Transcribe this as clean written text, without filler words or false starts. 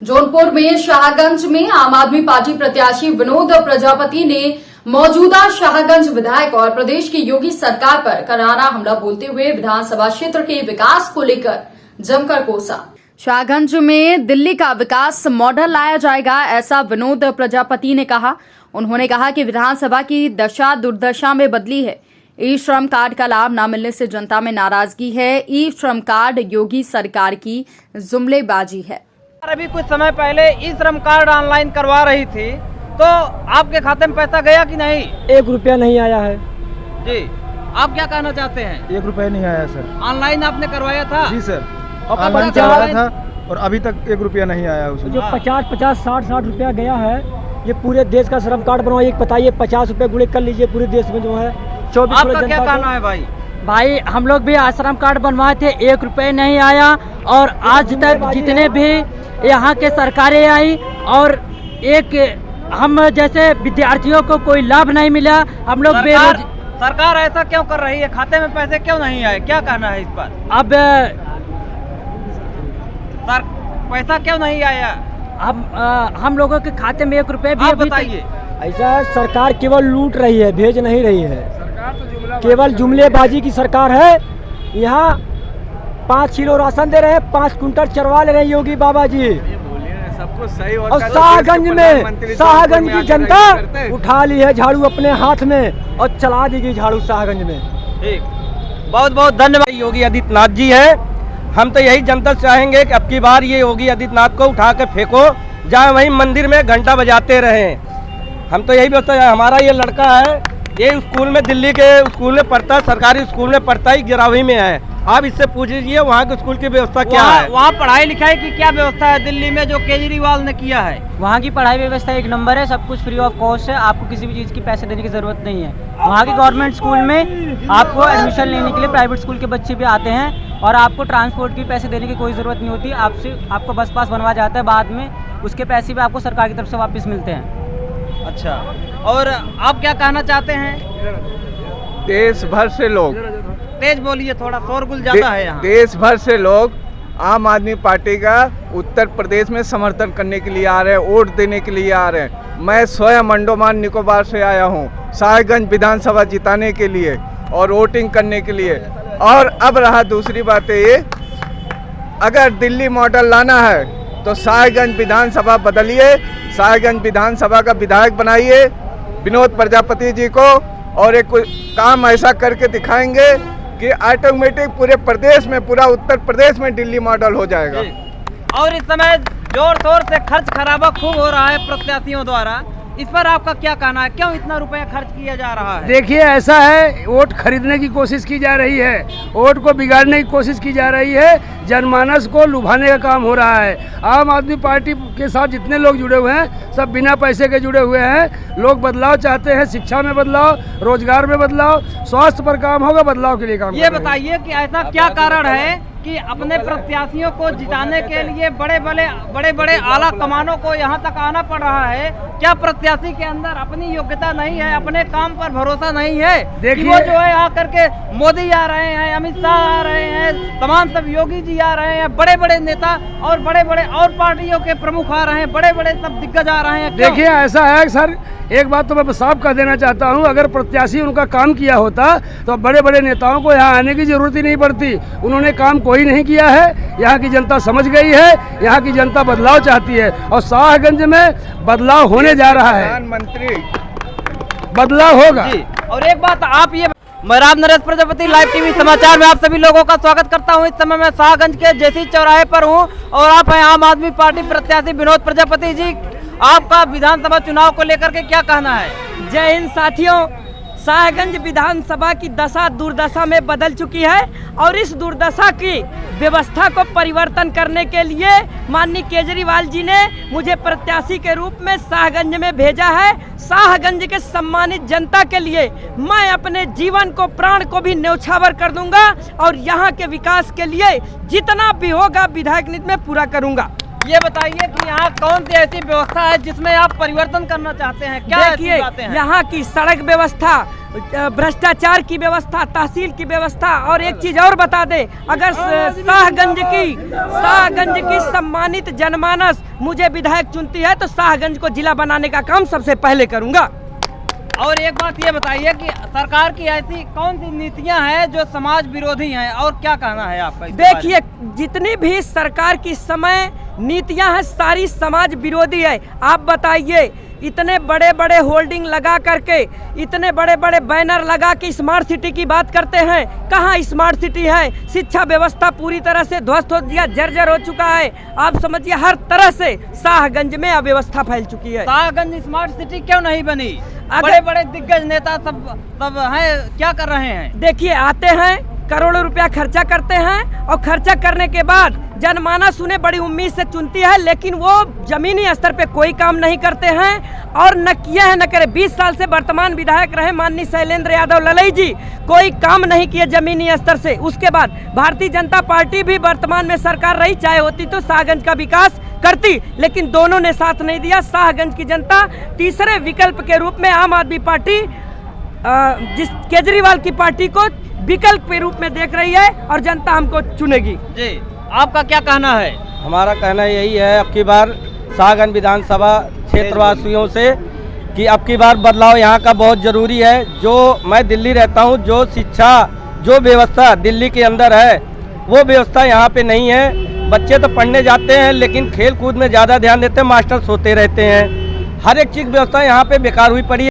जौनपुर में शाहगंज में आम आदमी पार्टी प्रत्याशी विनोद प्रजापति ने मौजूदा शाहगंज विधायक और प्रदेश की योगी सरकार पर करारा हमला बोलते हुए विधानसभा क्षेत्र के विकास को लेकर जमकर कोसा। शाहगंज में दिल्ली का विकास मॉडल लाया जाएगा, ऐसा विनोद प्रजापति ने कहा। उन्होंने कहा कि विधानसभा की दशा दुर्दशा में बदली है। ई श्रम कार्ड का लाभ न मिलने से जनता में नाराजगी है। ई श्रम कार्ड योगी सरकार की जुमलेबाजी है। अभी कुछ समय पहले ई श्रम कार्ड ऑनलाइन करवा रही थी, तो आपके खाते में पैसा गया कि नहीं? 1 रुपया नहीं आया है जी। आप क्या कहना चाहते हैं? 1 रुपया नहीं आया सर। ऑनलाइन आपने करवाया था? जी सर, और ऑनलाइन करवाया था और अभी तक 1 रुपया नहीं आया उसमें। जो 50, 60 रुपया गया है, ये पूरे देश का श्रम कार्ड बनवाइए। बताइए 50 रुपये गुणे कर लीजिए पूरे देश में जो है 24। आपका क्या कहना है भाई? भाई हम लोग भी आश्रम कार्ड बनवाए थे, 1 रुपये नहीं आया। और आज तक जितने भी यहाँ के सरकारें आई और एक हम जैसे विद्यार्थियों को कोई लाभ नहीं मिला। हम लोग सरकार ऐसा क्यों कर रही है? खाते में पैसे क्यों नहीं आए? क्या कहना है इस पर? अब सर पैसा क्यों नहीं आया? हम लोगों के खाते में 1 रुपये भी आप बताइए। ऐसा सरकार केवल लूट रही है, भेज नहीं रही है। केवल जुमलेबाजी की सरकार है। यहाँ 5 किलो राशन दे रहे हैं, 5 कुंटल चरवा ले रहे हैं योगी बाबा जी। सबको सही और शाहगंज की जनता उठा ली है झाड़ू अपने हाथ में और चला देगी झाड़ू शाहगंज में। ठीक, बहुत बहुत धन्यवाद। योगी आदित्यनाथ जी है। हम तो यही जनता से चाहेंगे कि अब की बार ये योगी आदित्यनाथ को उठा के फेंको, जहाँ वहीं मंदिर में घंटा बजाते रहें। हम तो यही व्यवस्था है। हमारा ये लड़का है, ये स्कूल में, दिल्ली के स्कूल में पढ़ता है, सरकारी स्कूल में पढ़ता है, 11वीं में है। आप इससे पूछ लीजिए वहाँ के स्कूल की व्यवस्था क्या है। वहाँ पढ़ाई लिखाई की क्या व्यवस्था है दिल्ली में जो केजरीवाल ने किया है? वहाँ की पढ़ाई व्यवस्था 1 नंबर है। सब कुछ फ्री ऑफ कॉस्ट है। आपको किसी भी चीज़ की पैसे देने की ज़रूरत नहीं है। वहाँ की गवर्नमेंट स्कूल में आपको एडमिशन लेने के लिए प्राइवेट स्कूल के बच्चे भी आते हैं और आपको ट्रांसपोर्ट के पैसे देने की कोई ज़रूरत नहीं होती। आपको बस पास बनवा जाता है, बाद में उसके पैसे भी आपको सरकार की तरफ से वापस मिलते हैं। अच्छा, और आप क्या कहना चाहते हैं? देश भर से लोग, तेज बोलिए, थोड़ा शोरगुल ज्यादा है यहाँ। देश भर से लोग आम आदमी पार्टी का उत्तर प्रदेश में समर्थन करने के लिए आ रहे हैं, वोट देने के लिए आ रहे हैं। मैं स्वयं अंडमान निकोबार से आया हूँ शाहगंज विधानसभा जिताने के लिए और वोटिंग करने के लिए। और अब रहा दूसरी बात ये, अगर दिल्ली मॉडल लाना है तो शाहगंज विधानसभा बदलिए, शाहगंज विधानसभा का विधायक बनाइए विनोद प्रजापति जी को, और एक काम ऐसा करके दिखाएंगे कि ऑटोमेटिक पूरे प्रदेश में, पूरा उत्तर प्रदेश में दिल्ली मॉडल हो जाएगा। और इस समय जोर शोर से खर्च खराबा खूब हो रहा है प्रत्याशियों द्वारा, इस पर आपका क्या कहना है? क्यों इतना रुपया खर्च किया जा रहा है? देखिए, ऐसा है, वोट खरीदने की कोशिश की जा रही है, वोट को बिगाड़ने की कोशिश की जा रही है, जनमानस को लुभाने का काम हो रहा है। आम आदमी पार्टी के साथ जितने लोग जुड़े हुए हैं सब बिना पैसे के जुड़े हुए हैं। लोग बदलाव चाहते हैं, शिक्षा में बदलाव, रोजगार में बदलाव, स्वास्थ्य पर काम होगा, बदलाव के लिए काम। ये बताइए कि ऐसा क्या कारण है कि अपने प्रत्याशियों को जिताने के लिए बड़े बड़े आला कमानों को यहाँ तक आना पड़ रहा है? क्या प्रत्याशी के अंदर अपनी योग्यता नहीं है, अपने काम पर भरोसा नहीं है? देखिए, वो जो है आकर के मोदी आ रहे हैं, अमित शाह आ रहे हैं, तमाम सब योगी जी आ रहे हैं, बड़े बड़े नेता और बड़े बड़े और पार्टियों के प्रमुख आ रहे हैं, बड़े बड़े सब दिग्गज आ रहे हैं। देखिए, ऐसा है सर, एक बात तो मैं साफ कह देना चाहता हूं, अगर प्रत्याशी उनका काम किया होता तो बड़े बड़े नेताओं को यहाँ आने की जरूरत ही नहीं पड़ती। उन्होंने काम कोई नहीं किया है। यहाँ की जनता समझ गई है, यहाँ की जनता बदलाव चाहती है और शाहगंज में बदलाव होने जा रहा है। प्रधानमंत्री बदलाव होगा। और एक बात आप ये, मैं राम नरेश प्रजापति, लाइव टीवी समाचार में आप सभी लोगों का स्वागत करता हूं। इस समय मैं शाहगंज के जेसी चौराहे पर हूं और आप हैं आम आदमी पार्टी प्रत्याशी विनोद प्रजापति जी। आपका विधानसभा चुनाव को लेकर के क्या कहना है? जय हिंद साथियों। शाहगंज विधानसभा की दशा दुर्दशा में बदल चुकी है और इस दुर्दशा की व्यवस्था को परिवर्तन करने के लिए माननीय केजरीवाल जी ने मुझे प्रत्याशी के रूप में शाहगंज में भेजा है। शाहगंज के सम्मानित जनता के लिए मैं अपने जीवन को, प्राण को भी न्यौछावर कर दूंगा और यहाँ के विकास के लिए जितना भी होगा विधायक नीति में पूरा करूंगा। ये बताइए कि यहाँ कौन सी ऐसी व्यवस्था है जिसमें आप परिवर्तन करना चाहते हैं? क्या ऐसी देखिए, बातें हैं? यहाँ की सड़क व्यवस्था, भ्रष्टाचार की व्यवस्था, तहसील की व्यवस्था, और एक चीज और बता दे, अगर शाहगंज की सम्मानित जनमानस मुझे विधायक चुनती है तो शाहगंज को जिला बनाने का काम सबसे पहले करूंगा। और एक बात ये बताइए कि सरकार की ऐसी कौन सी नीतियां हैं जो समाज विरोधी हैं, और क्या कहना है आपका इसके बारे में? देखिए, जितनी भी सरकार की समय नीतियां हैं सारी समाज विरोधी है। आप बताइए, इतने बड़े बड़े होल्डिंग लगा करके, इतने बड़े बड़े बैनर लगा के स्मार्ट सिटी की बात करते हैं। कहाँ स्मार्ट सिटी है? शिक्षा व्यवस्था पूरी तरह से ध्वस्त हो दिया, जर्जर हो चुका है। आप समझिए, हर तरह से शाहगंज में अव्यवस्था फैल चुकी है। शाहगंज स्मार्ट सिटी क्यों नहीं बनी? बड़े बड़े दिग्गज नेता सब हैं, क्या कर रहे हैं? देखिए, आते हैं, करोड़ों रुपया खर्चा करते हैं, और खर्चा करने के बाद जनमानस उन्हें बड़ी उम्मीद से चुनती है, लेकिन वो जमीनी स्तर पे कोई काम नहीं करते हैं, और न किया है न करे। 20 साल से वर्तमान विधायक रहे माननीय शैलेंद्र यादव ललई जी, कोई काम नहीं किए जमीनी स्तर से। उसके बाद भारतीय जनता पार्टी भी वर्तमान में सरकार रही, चाहे होती तो शाहगंज का विकास करती, लेकिन दोनों ने साथ नहीं दिया। शाहगंज की जनता तीसरे विकल्प के रूप में आम आदमी पार्टी, जिस केजरीवाल की पार्टी को विकल्प के रूप में देख रही है, और जनता हमको चुनेगी। जी, आपका क्या कहना है? हमारा कहना यही है, अब की बार शाहगंज विधानसभा क्षेत्रवासियों से, कि अब की बार बदलाव यहाँ का बहुत ज़रूरी है। जो मैं दिल्ली रहता हूँ, जो शिक्षा, जो व्यवस्था दिल्ली के अंदर है, वो व्यवस्था यहाँ पे नहीं है। बच्चे तो पढ़ने जाते हैं, लेकिन खेल कूद में ज़्यादा ध्यान देते हैं, मास्टर सोते रहते हैं। हर एक चीज़ व्यवस्था यहाँ पे बेकार हुई पड़ी है।